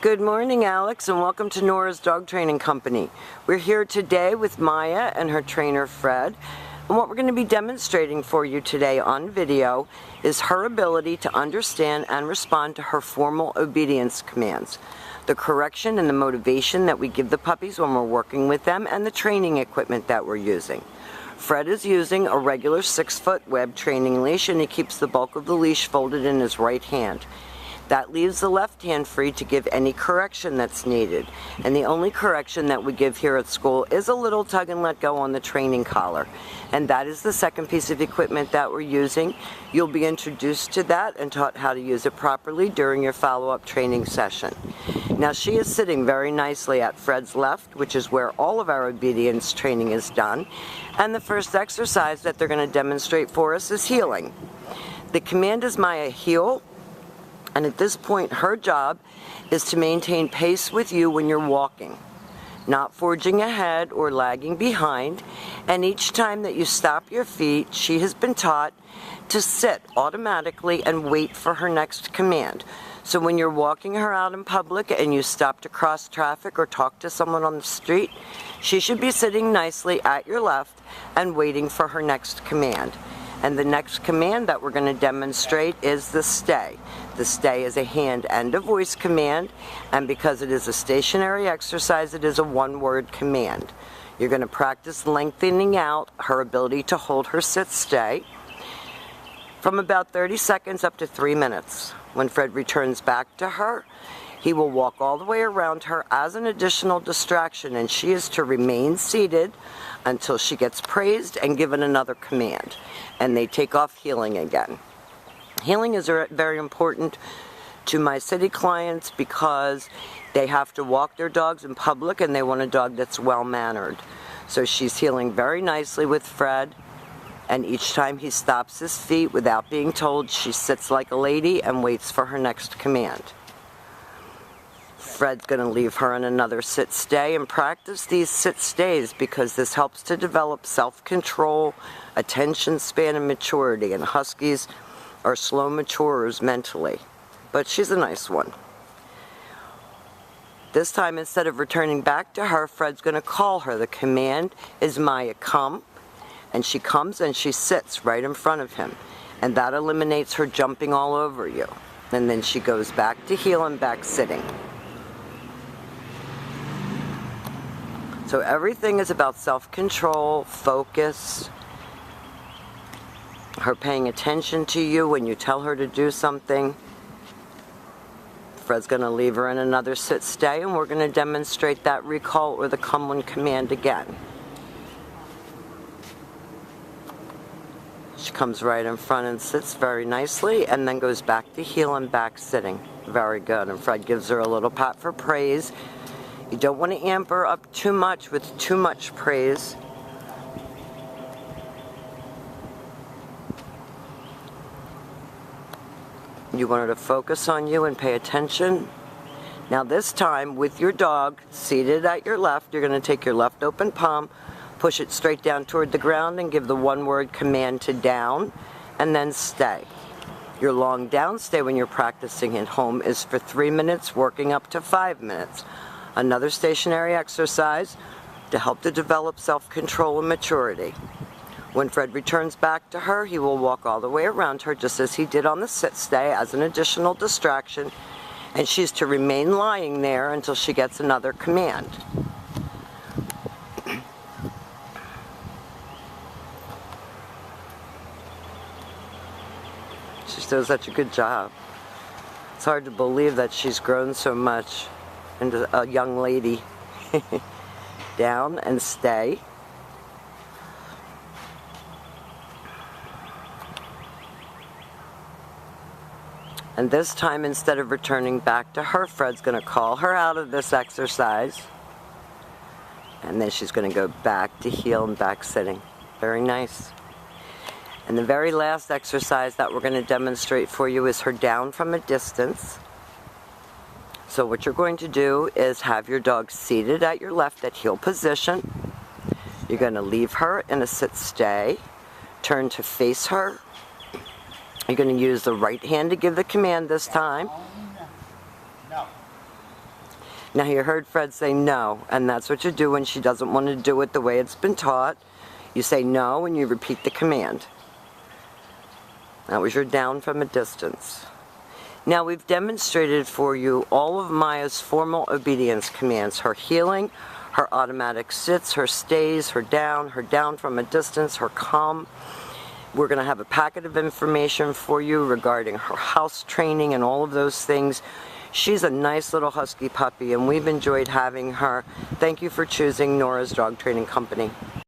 Good morning, Alex, and welcome to Nora's Dog Training Company. We're here today with Maya and her trainer, Fred. And what we're going to be demonstrating for you today on video is her ability to understand and respond to her formal obedience commands, the correction and the motivation that we give the puppies when we're working with them, and the training equipment that we're using. Fred is using a regular 6-foot web training leash, and he keeps the bulk of the leash folded in his right hand. That leaves the left hand free to give any correction that's needed. And the only correction that we give here at school is a little tug and let go on the training collar. And that is the second piece of equipment that we're using. You'll be introduced to that and taught how to use it properly during your follow-up training session. Now, she is sitting very nicely at Fred's left, which is where all of our obedience training is done. And the first exercise that they're going to demonstrate for us is heeling. The command is Maya, heel. And at this point, her job is to maintain pace with you when you're walking, not forging ahead or lagging behind. And each time that you stop your feet, she has been taught to sit automatically and wait for her next command. So when you're walking her out in public and you stop to cross traffic or talk to someone on the street, she should be sitting nicely at your left and waiting for her next command. And the next command that we're going to demonstrate is the stay. The stay is a hand and a voice command, and because it is a stationary exercise, it is a one-word command. You're going to practice lengthening out her ability to hold her sit-stay from about 30 seconds up to 3 minutes. When Fred returns back to her, he will walk all the way around her as an additional distraction, and she is to remain seated until she gets praised and given another command. And they take off heeling again. Heeling is very important to my city clients because they have to walk their dogs in public and they want a dog that's well-mannered. So she's heeling very nicely with Fred, and each time he stops his feet without being told, she sits like a lady and waits for her next command. Fred's going to leave her in another sit-stay and practice these sit-stays because this helps to develop self-control, attention span, and maturity. And Huskies are slow maturers mentally, but she's a nice one. This time, instead of returning back to her, Fred's going to call her. The command is Maya, come, and she comes and she sits right in front of him, and that eliminates her jumping all over you. And then she goes back to heel and back sitting. So everything is about self-control, focus, her paying attention to you when you tell her to do something. Fred's going to leave her in another sit-stay, and we're going to demonstrate that recall or the come when command again. She comes right in front and sits very nicely, and then goes back to heel and back sitting. Very good. And Fred gives her a little pat for praise. You don't want to amp her up too much with too much praise. You want her to focus on you and pay attention. Now this time, with your dog seated at your left, you're going to take your left open palm, push it straight down toward the ground, and give the one-word command to down, and then stay. Your long down stay when you're practicing at home is for 3 minutes, working up to 5 minutes. Another stationary exercise to help to develop self-control and maturity. When Fred returns back to her, he will walk all the way around her just as he did on the sit-stay as an additional distraction, and she's to remain lying there until she gets another command. She does such a good job. It's hard to believe that she's grown so much into a young lady. Down and stay. And this time, instead of returning back to her, Fred's going to call her out of this exercise. And then she's going to go back to heel and back sitting. Very nice. And the very last exercise that we're going to demonstrate for you is her down from a distance. So what you're going to do is have your dog seated at your left at heel position. You're going to leave her in a sit-stay, turn to face her. You're going to use the right hand to give the command this time. Now you heard Fred say no, and that's what you do when she doesn't want to do it the way it's been taught. You say no and you repeat the command. That was your down from a distance. Now we've demonstrated for you all of Maya's formal obedience commands, her healing, her automatic sits, her stays, her down from a distance, her calm. We're going to have a packet of information for you regarding her house training and all of those things. She's a nice little husky puppy and we've enjoyed having her. Thank you for choosing Nora's Dog Training Company.